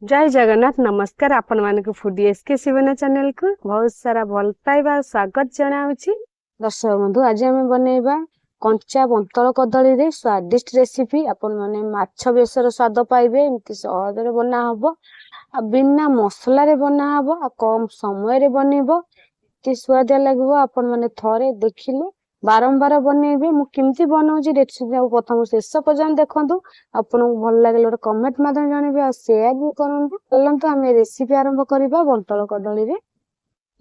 जय जगन्नाथ नमस्कार आपण मानक फूडी एसके शिवना चैनल को बहुत सारा भल पाइबा स्वागत जनाउछि। दर्शक बंधु आज आम बनैबा कंचा बंतल कदली रे स्वादिष्ट रेसिपी। आपण माने माछ बेसर स्वाद पाइबे। एमती सहज रे बना हबो आ बिना मसला रे बना हबो आ कम समय रे बनेबो। कि स्वाद लागबो आपण माने थरे देखिले बारंबार बनैबे। मु किमती बनाउछि रेसिपी आ प्रथम शेष पर्यंत देखंतु। आपन को भल लागले ओटे कमेंट माध्यम जानबे आ शेयर भी करंतु। चलंतु हम रेसिपी आरंभ करबा बंतल कदली रे।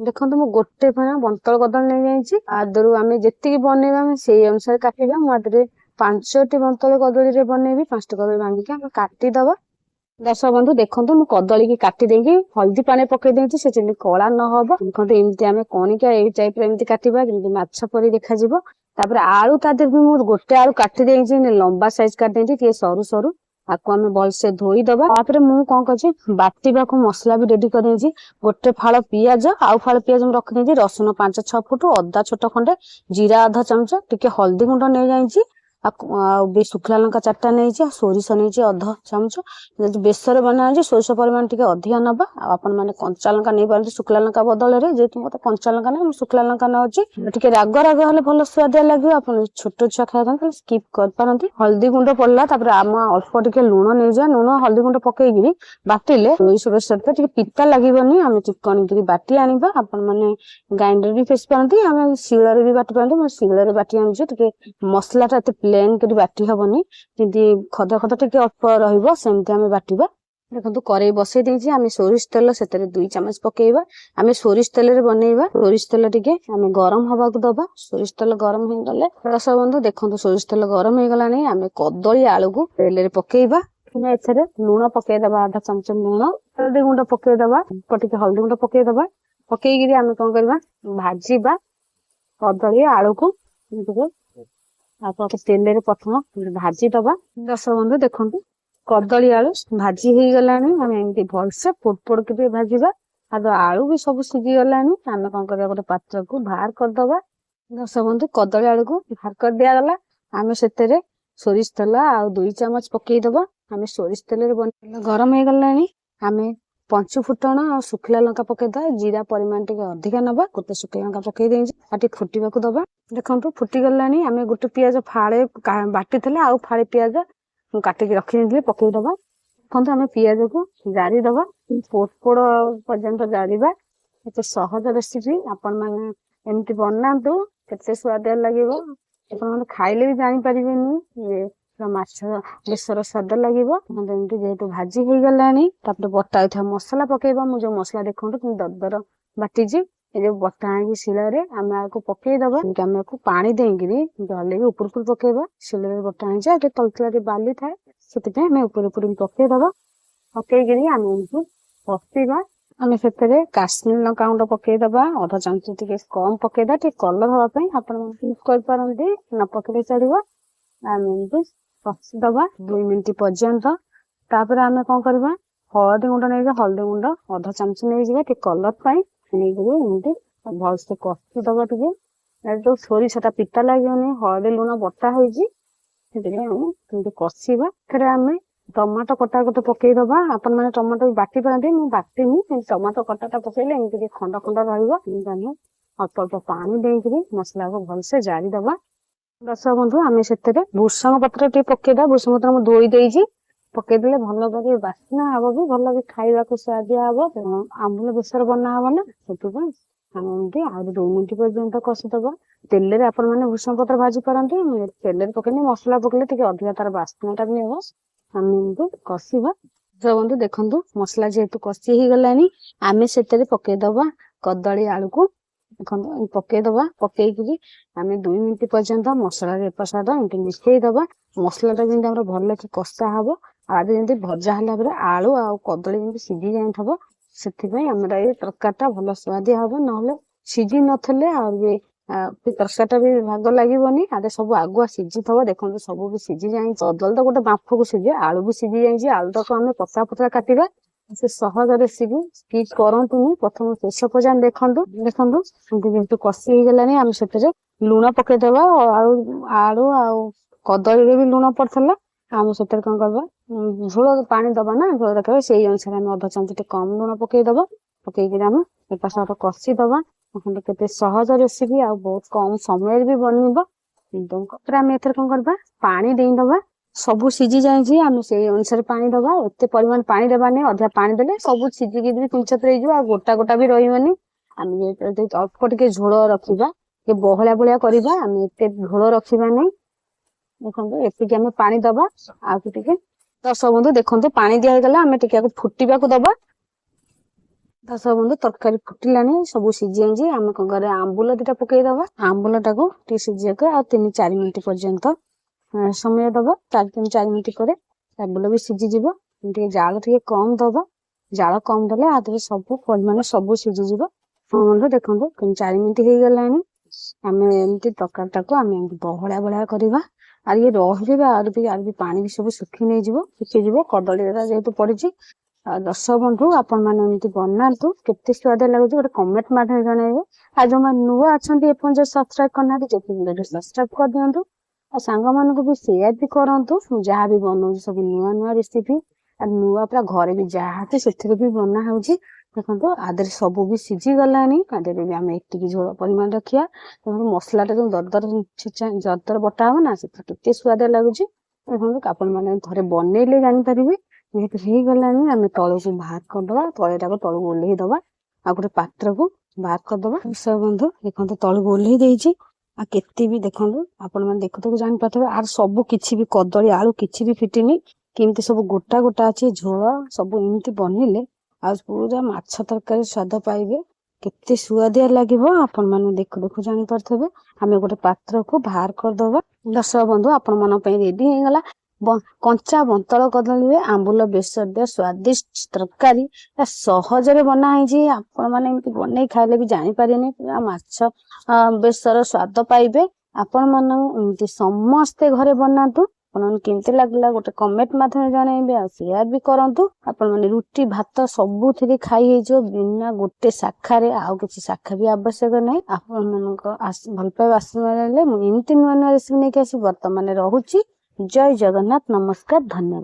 देखंतु मु गोटे फेना बंतल कदली नै जाईछि। आदरु आमे जेतिकी बनैबा हम सेही अनुसार काटिबा। मु आदरे 5टी बंतल कदली रे बनैबी। 5टी कदली भांगी के हम काटी दबा। दर्शक बंधु देखंतु मु कदली की काटी देकी हल्दी पानी पके देछि से जेनि कळा न होबो। देखंतु एमती आमे कोनिका एई टाइप रे एमती काटिबा जेमति माछ परी देखा जिवो। तापर आलू ता दे मु गोटे आलू काटी देछि ने लंबा साइज काट देछि के सरू सरू आको आमे बल से धोई दबा। तापर मु कोन करछि बाटीबा को मसला भी रेडी कर देछि। गोटे फाळ पियाज आउ फाळ पियाज हम रख देछि। रसुन 5-6 फुट अदा छोट खंडे जीरा आधा चमच टिके हल्दी गुंड नै जाईछि। शुखला लंका 4टा नहीं सोरिष नहीं अध चामच बेसर बना सोरिष परिमाण टी अधिक नवा। आपण मैंने कंचा लंका नहीं पारती शुखला लंका बदल जेहतु मत कंचा लंका ना शुखला लंका नौची टे राग राग हेल्ले भल स्वाद लगे। आप छोट छुआ खाई स्किप कर पारती। हल्दी गुंड पड़ला आम अल्प टे लुण नहीं जा लुण हल्दी गुंड पकईकि बाटिले सोरिष बेसर टे पिता लगभग आम चिकन बाटी आनिबा। आपण मैंने ग्राइंडर भी फेस पारती आम शिल भी बाटी पारती। मैं शिल बाटी आनी मसला प्लेन करी बाटी हबनी जेंति खदा खदा टिके अल्प रहइबो सेमति हमें बाटीबा। देखंतु करेई बसई देछि आमे सोरिष तेल सेतरे 2 चम्मच पकेइबा। आमे सोरिष तेल रे बनैबा। सोरिष तेल टिके आमे गरम हबा को दबा। सोरिष तेल गरम हे गले दर्शक बंधु देखंतु सोरिष तेल गरम हे गला नै आमे कदली आलू को तेल रे पकेइबा। मैं एथरे लूण पके दबा आधा चमच लूण हल्दी गुंड पके दबा टिके हल्दी गुंड पके दबा। पकेइगिरी आमे कोन करबा भाजीबा कदली आलू को आप तेल रे प्रथम भाजी दबा। दर्शक बंधु देखंतु कदली आलू भाजी हो गलानी आम एमती भलसे पोड़ पोड़ के भाजीबा। आलू भी सब सिझी गलानी आम कौन करबा गोटे पात्र को बाहर कर दबा। दर्शक बंधु कदली आलू को बाहर कर दिया गला। आम सेतेरे सोरिष तेल आ 2 चम्मच पकई दबा। आम सोरिष तेल रे बन गरम हो गलानी आम 5 फुटण और शुखला लंका पकई दबा। जीरा परिमाण टिके अधिक नबा। गोटे शुखला लंका पकई देछि आटी फुटीबा को दबा। देखंतु फुटी गलानी आम गोटे पियाज फाळे बाटी थले आउ फाळे पियाज काटी के रखि देले पकई दबा। देखंतु आम पियाज को जारी दबा पोड़ पोड़ पर्यंत जारीबा। एते सहज रेसिपी आपण माने एमती बनांतु केते स्वाद लागिवो। आपण माने खाइले भी जानि परिबेनी ये माछ बेसर स्वाद लागिवो। एमती जेहेतु भाजी हो गलानी तापर बटा उठा मसला पकेइबा। मु जो मसला देखंतु कि दरदर बाटी जी ए जो बटा आनी शिला रे आमे को पकेइ दबा। आमे को पानी देगिरी जले भी ऊपर ऊपर पकेइबा। शिला रे बटा आनी जे तलतला रे बाली थाए सेति पे आमे ऊपर ऊपर पकेइ दबा। पकेइगिरी आमे उनको पस्तीबा। आमे सेतरे काश्मीर लंका गुंड पकेइ दबा आधा चमच टिके कम पकेइ दा टिके कलर होबा पई आपण यूज कर पारंती न पकेले चढ़िबो। आमे उनको पस्ती दबा 2 मिनिट पर्यंत। तापर आमे कोन करबा हल्दी गुंड नै हल्दी गुंड आधा चमच नै जिबा टिके कलर पई भल से कषि दबा। टे जो सोरिषटा पिता लगे हल्दी लुण बटा हो कषिबा। फिर आम टमाटो कटा गोटे पकई दबा। आपण मैंने टमाटो बाटी पारती मुझे बाटी टमाटो कटाटा पकईले एमती खंड खंड रही अल्प अल्प पानी देकरी मसला को भलसे जारी दबा। दर्शक बंधु आम से भूषण पत्र टे पकईदा। भूषण पत्र मुझे धोई देछि पकईदे भल कर बास्ना हम भी भल भी खाइबा को स्वादिया हम। आंबुल बेसर बना हम ना से आ 2 मिनिट पर्यंत कषि दबा। तेल रे आपण माने भूषण पत्र भाजी पारंती तेल रे पकईने मसला पकईले टिके अधिक तार बास्नाटा भी हम आम कषिबा। जो बंधु देखंतु मसला जेहेतु कषि हो गलानी आम से पकई दबा कदली आलू को पकई दबा। पकईकि आम 2 मिनिट पर्यंत मसला एपसाद एमती मिसई दबा। मसलाटा जेमती भल कि कषा हम आज जमी भजा है आलू आ कदली जमी सीझी जाइए से तरकारीटा भल स्वादिया हम ना सीझी नथले तरकारीटा भी भाग लगे आगे सब आगुआ सीझी थव। देखो सब भी सीझी जाए कदली तो गोटे बांफ को सीझे आलू भी सीझी जाए आलू तक आम पतला पतला काटिबा। से सहज रेसिपी स्किप करंतुनी प्रथम शेष पर्यंत देखंतु। देखंतु जेहेतु कषि हो गलानी आम से लुण पकई दबा। आलू आ कदली रे भी लुण पड़थला आम से कौन करबा ଝୋଳ ପାଣି ଦବା ନା, ଝୋଳ ରଖିବା ସେଇ ଅନୁସାରେ ଆମେ ଅଧ ଚାମଚ ଟିକେ କମ ଲୁଣ ପକେଇଦବା। ପକେଇକିରି ଆମେ ଏପଟ ସେପଟ କଷିଦବା। ଦେଖନ୍ତୁ କେତେ ସହଜ ରେସିପି ଆଉ ବହୁତ କମ ସମୟରେ ବି ବନିବ। ତାପରେ ଆମେ ଏଥିରେ କଣ କରିବା, ପାଣି ଦେଇଦବା। ସବୁ ସିଝି ଯାଇଛି, ଆମେ ସେଇ ଅନୁସାରେ ପାଣି ଦବା। ଏତେ ପରିମାଣ ପାଣି ଦେବାନି, ଅଧିକା ପାଣି ଦେଲେ ସବୁ ସିଝିକି ବି କୁଞ୍ଚତ୍ର ହେଇଯିବ ଆଉ ଗୋଟା ଗୋଟା ବି ରହିବନି। ଆମେ ଅଳ୍ପ ଟିକେ ଝୋଳ ରଖିବା, ଟିକେ ବହଳିଆ ବହଳିଆ କରିବା, ଆମେ ଏତେ ଝୋଳ ରଖିବା ନାହିଁ। ଦେଖନ୍ତୁ ଏତିକି ଆମେ ପାଣି ଦବା। ଆଉ ଟିକେ ଦର୍ଶକ ବନ୍ଧୁ ଦେଖନ୍ତୁ ପାଣି ଦିଆ ହେଇଗଲା, ଆମେ ଟିକେ ଫୁଟିବାକୁ ଦବା। ଦର୍ଶକ ବନ୍ଧୁ ତରକାରୀ ଫୁଟିଲାଣି, ସବୁ ସିଝି ଯାଇଛି। ଆମେ କଣ କରିବା, ଆମ୍ବୁଲ ଦିଟା ପକେଇଦବା। ଆମ୍ବୁଲ ଟାକୁ ଟିକେ ସିଝିବାକୁ ଆଉ 3-4 ମିନିଟ୍ ପର୍ଯ୍ୟନ୍ତ ସମୟ ଦବା। 3-4 ମିନିଟ୍ ପରେ ଆମ୍ବୁଲ ବି ସିଝିଯିବ। ଟିକେ ଜାଳ ଟିକେ କମ ଦବା। ଜାଳ କମ ଦେଲେ ଆ ଦେହରେ ସବୁ ପରିମାଣ ସବୁ ସିଝିଯିବ। ବନ୍ଧୁ ଦେଖନ୍ତୁ 3-4 ମିନିଟ୍ ହେଇଗଲାଣି। ଆମେ ଏମିତି ତରକାରୀ ଟାକୁ ଆମେ ଏମିତି ବହଳିଆ ବହଳିଆ କରିବା। ଆଉ ଇଏ ରହିଯିବ, ଆଉ ବି ପାଣି ବି ସବୁ ଶୁଖି ନେଇଯିବ, ଶୁଖିଯିବ। କଦଳୀ ଯେହେତୁ ପଡିଛି। ଆଉ ଦର୍ଶକ ବନ୍ଧୁ ଆପଣ ମାନେ ଏମିତି ବନାନ୍ତୁ, କେତେ ସ୍ୱାଦ ଲାଗୁଛି ଗୋଟେ କମେଣ୍ଟ ମାଧ୍ୟମରେ ଜଣେଇବେ। ଆଉ ଯୋଉମାନେ ନୂଆ ଅଛନ୍ତି ଏପର୍ଯ୍ୟନ୍ତ ସବସ୍କ୍ରାଇବ କରିନାହାନ୍ତି, ସବସ୍କ୍ରାଇବ କରିଦିଅନ୍ତୁ। ଆଉ ସାଙ୍ଗମାନଙ୍କୁ ବି ସେୟାର ବି କରନ୍ତୁ। ମୁଁ ଯାହା ବି ବନଉଛି ସବୁ ନୂଆ ନୂଆ ରେସିପି, ଆଉ ନୂଆ ପୁରା ଘରେ ବି ଯାହା ସେଥିରେ ବି ବନା ହଉଛି। ଦେଖନ୍ତୁ ଆଦେହରେ ସବୁ ବି ସିଝି ଗଲାଣି। ଆଦେହରେ ବି ଆମେ ଏତିକି ଝୋଳ ପରିମାଣ ରଖିବା। ମସଲା ଟା ଯୋଉ ଦରଦର ବଟା ହବ ନା, ସେଥିରେ କେତେ ସ୍ୱାଦ ଲାଗୁଛି। ଦେଖନ୍ତୁ ଆପଣ ମାନେ ଥରେ ବନେଇଲେ ଜାଣିପାରିବେ। ଯେହେତୁ ହେଇଗଲାଣି, ଆମେ ତଳକୁ ବାହାର କରିଦବା। ତଳେଟାକୁ ତଳକୁ ଓହ୍ଲେଇ ଦବା। ଆଉ ଗୋଟେ ପାତ୍ରକୁ ବାହାର କରିଦବା। ଦର୍ଶକ ବନ୍ଧୁ ଦେଖନ୍ତୁ ତଳକୁ ଓହ୍ଲେଇ ଦେଇଛି। ଆଉ କେତେ ବି ଦେଖନ୍ତୁ, ଆପଣ ମାନେ ଦେଖୁ ଜାଣିପାରୁଥିବେ, ଆର ସବୁ କିଛି ବି କଦଳୀ ଆଳୁ କିଛି ବି ଫିଟିନି। କେମିତି ସବୁ ଗୋଟା ଗୋଟା ଅଛି। ଝୋଳ ସବୁ ଏମିତି ବନିଲେ ଆଉ ପୁରା ମାଛ ତରକାରୀ ସ୍ୱାଦ ପାଇବେ। କେତେ ସୁଆଦିଆ ଲାଗିବ ଆପଣ ମାନେ ଦେଖୁ ଜାଣିପାରୁଥିବେ। ଆମେ ଗୋଟେ ପାତ୍ରକୁ ବାହାର କରିଦବା। ଦର୍ଶକ ବନ୍ଧୁ ଆପଣ ମାନଙ୍କ ପାଇଁ ରେଡି ହେଇଗଲା କଞ୍ଚା ବନ୍ତଳ କଦଳୀରେ ଆମ୍ବୁଲ ବେସର ସ୍ୱାଦିଷ୍ଟ ତରକାରୀ। ସହଜରେ ବନା ହେଇଛି। ଆପଣ ମାନେ ଏମିତି ବନେଇ ଖାଇଲେ ବି ଜାଣିପାରିବେନି, ପୁରା ମାଛ ବେସର ସ୍ୱାଦ ପାଇବେ। ଆପଣ ମାନଙ୍କୁ ଏମିତି ସମସ୍ତେ ଘରେ ବନାନ୍ତୁ। ଆପଣଙ୍କୁ କେମିତି ଲାଗିଲା ଗୋଟେ କମେଣ୍ଟ ମାଧ୍ୟମରେ ଜଣେଇବେ, ଆଉ ସେୟାର ବି କରନ୍ତୁ। ଆପଣ ମାନେ ରୁଟି ଭାତ ସବୁଥିରେ ଖାଇ ହେଇଯିବ, ବିନା ଗୋଟେ ଶାଖାରେ। ଆଉ କିଛି ଶାଖା ବି ଆବଶ୍ୟକ ନାହିଁ। ଆପଣ ମାନଙ୍କ ଭଲ ପାଇବା ଆଶୀର୍ବାଦ ରହିଲେ ମୁଁ ଏମିତି ନୂଆ ନୂଆ ରେସିପି ନେଇକି ଆସିବି। ବର୍ତ୍ତମାନ ରହୁଛି। ଜୟ ଜଗନ୍ନାଥ, ନମସ୍କାର, ଧନ୍ୟବାଦ।